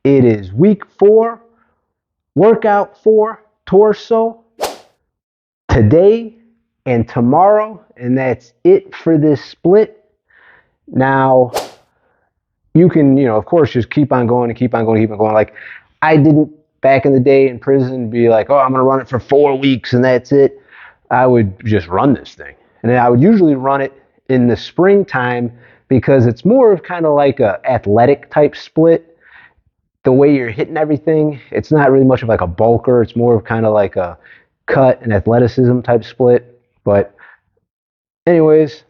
It is week 4, workout 4, torso, today and tomorrow, and that's it for this split. Now, you can, of course, just keep on going and keep on going and keep on going. Like, I didn't back in the day in prison be like, oh, I'm going to run it for 4 weeks and that's it. I would just run this thing. And then I would usually run it in the springtime because it's more of kind of like a athletic type split. The way you're hitting everything, it's not really much of like a bulker. It's more of kind of like a cut and athleticism type split. But anyways,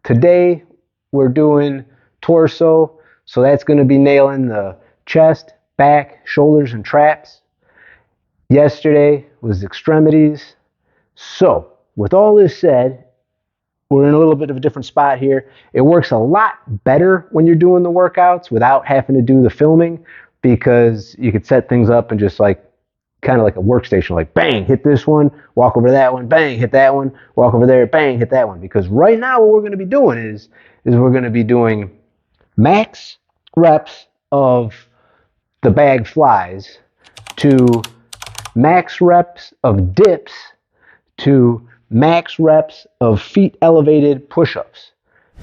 today we're doing torso. So that's going to be nailing the chest, back, shoulders, and traps. Yesterday was extremities. So with all this said, we're in a little bit of a different spot here. It works a lot better when you're doing the workouts without having to do the filming, because you could set things up and just like kind of like a workstation, like bang, hit this one, walk over to that one, bang, hit that one, walk over there, bang, hit that one. Because right now what we're going to be doing is we're going to be doing max reps of the bag flies to max reps of dips to max reps of feet elevated push-ups.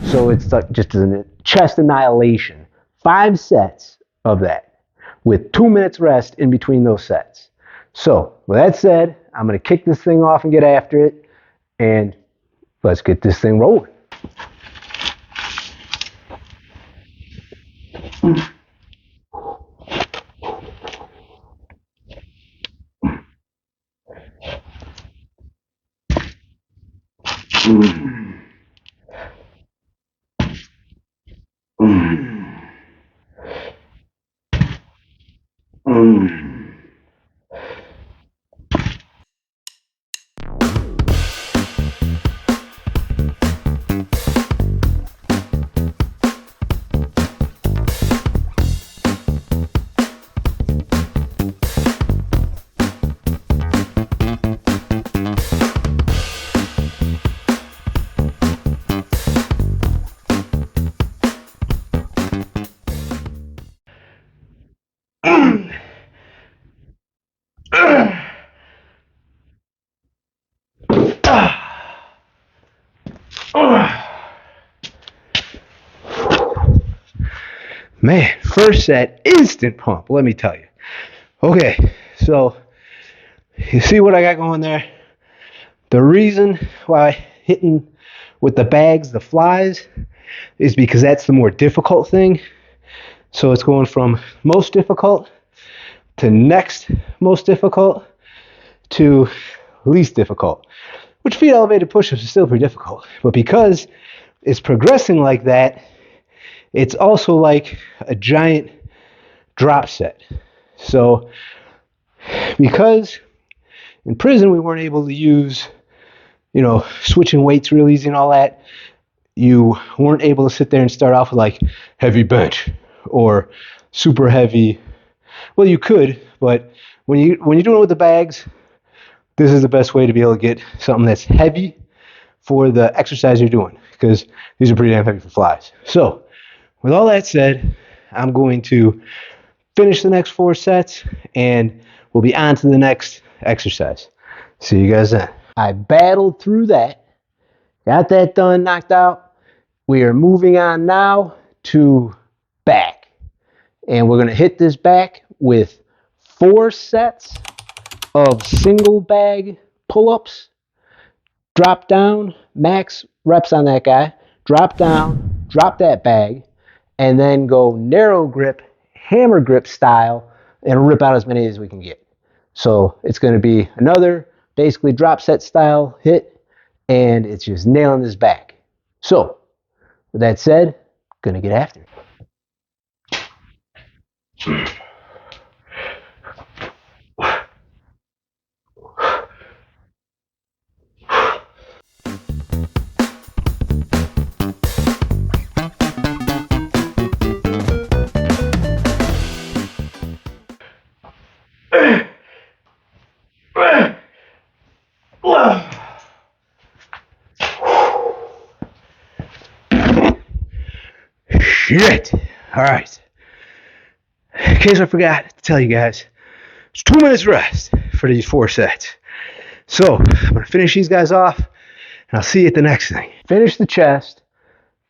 So it's like just a chest annihilation. 5 sets of that with 2 minutes rest in between those sets. So with that said, I'm going to kick this thing off and get after it, and let's get this thing rolling. Man, first set, instant pump, let me tell you. Okay, so you see what I got going there? The reason why hitting with the bags, the flies, is because that's the more difficult thing. So it's going from most difficult to next most difficult to least difficult, which feet elevated push-ups is still pretty difficult. But because it's progressing like that, it's also like a giant drop set. So because in prison we weren't able to use, switching weights real easy and all that, you weren't able to sit there and start off with like heavy bench or super heavy. Well, you could, but when you're doing it with the bags, this is the best way to be able to get something that's heavy for the exercise you're doing, because these are pretty damn heavy for flies. So with all that said, I'm going to finish the next 4 sets and we'll be on to the next exercise. See you guys then. I battled through that, got that done, knocked out. We are moving on now to back. And we're going to hit this back with 4 sets of single bag pull-ups. Drop down, max reps on that guy. Drop down, drop that bag, and then go narrow grip, hammer grip style, and rip out as many as we can get. So it's going to be another basically drop set style hit, and it's just nailing this back. So with that said, going to get after it. Shit. All right. in case I forgot to tell you guys, it's 2 minutes rest for these 4 sets. So I'm going to finish these guys off, and I'll see you at the next thing. Finish the chest,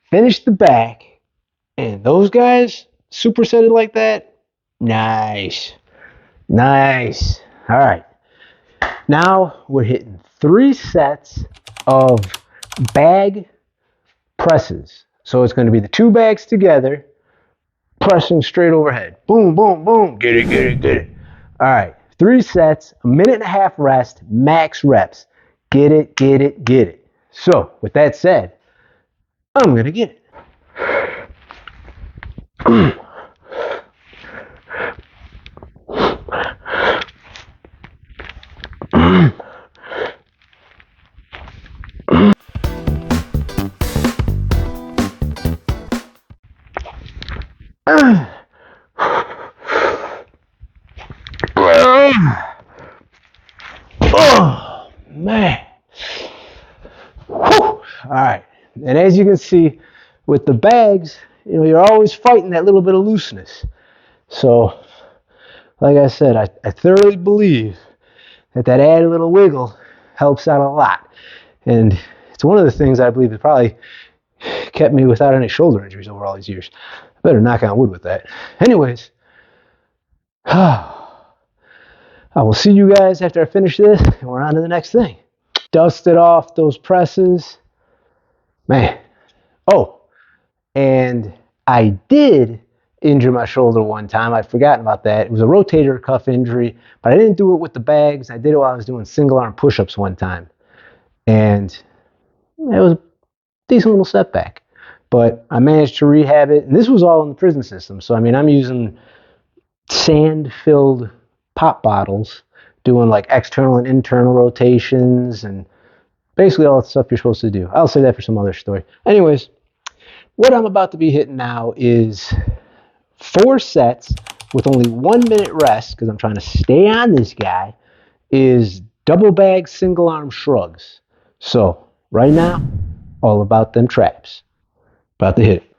finish the back, and those guys supersetted like that. Nice. Nice. All right. Now we're hitting 3 sets of bag presses. So it's going to be the 2 bags together, pressing straight overhead. Boom, boom, boom. Get it, get it, get it. All right. 3 sets, 1.5 minutes rest, max reps. Get it, get it, get it. So with that said, I'm going to get it. Oh, man. Whew. All right. And as you can see with the bags, you're always fighting that little bit of looseness. So, like I said, I thoroughly believe that added little wiggle helps out a lot. And it's one of the things I believe that probably kept me without any shoulder injuries over all these years. I better knock on wood with that. Anyways, I will see you guys after I finish this, and we're on to the next thing. Dusted off those presses. Man. Oh, and I did injure my shoulder one time. I'd forgotten about that. It was a rotator cuff injury, but I didn't do it with the bags. I did it while I was doing single arm push-ups one time. And it was a decent little setback. But I managed to rehab it. And this was all in the prison system. So, I'm using sand-filled pop bottles, doing like external and internal rotations and basically all the stuff you're supposed to do. I'll say that for some other story. Anyways, what I'm about to be hitting now is 4 sets with only 1 minute rest, because I'm trying to stay on this guy, is double bag single arm shrugs. So right now, all about them traps. About to hit it.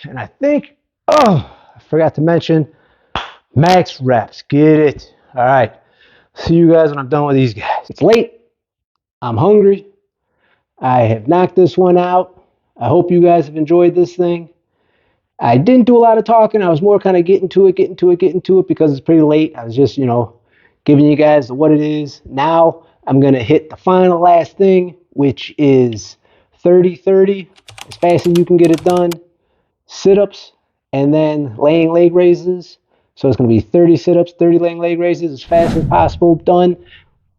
And I think, I forgot to mention, max reps. Get it. All right. See you guys when I'm done with these guys. It's late. I'm hungry. I have knocked this one out. I hope you guys have enjoyed this thing. I didn't do a lot of talking. I was more kind of getting to it because it's pretty late. I was just, giving you guys what it is. Now I'm going to hit the final last thing, which is 30-30, as fast as you can get it done. Sit-ups, and then laying leg raises. So it's going to be 30 sit-ups, 30 laying leg raises as fast as possible, done.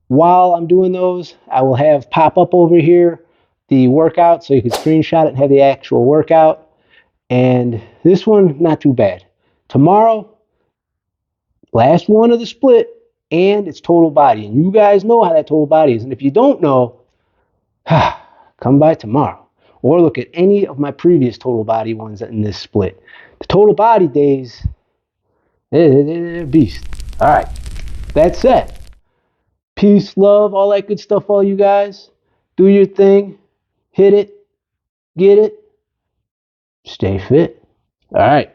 While I'm doing those, I will have pop up over here the workout so you can screenshot it and have the actual workout. And this one, not too bad. Tomorrow, last one of the split, and it's total body. And you guys know how that total body is. And if you don't know, come by tomorrow. Or look at any of my previous total body ones in this split. The total body days, they're a beast. All right. That's it. Peace, love, all that good stuff, all you guys. Do your thing. Hit it. Get it. Stay fit. All right.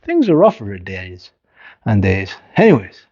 things are rougher days and days. Anyways,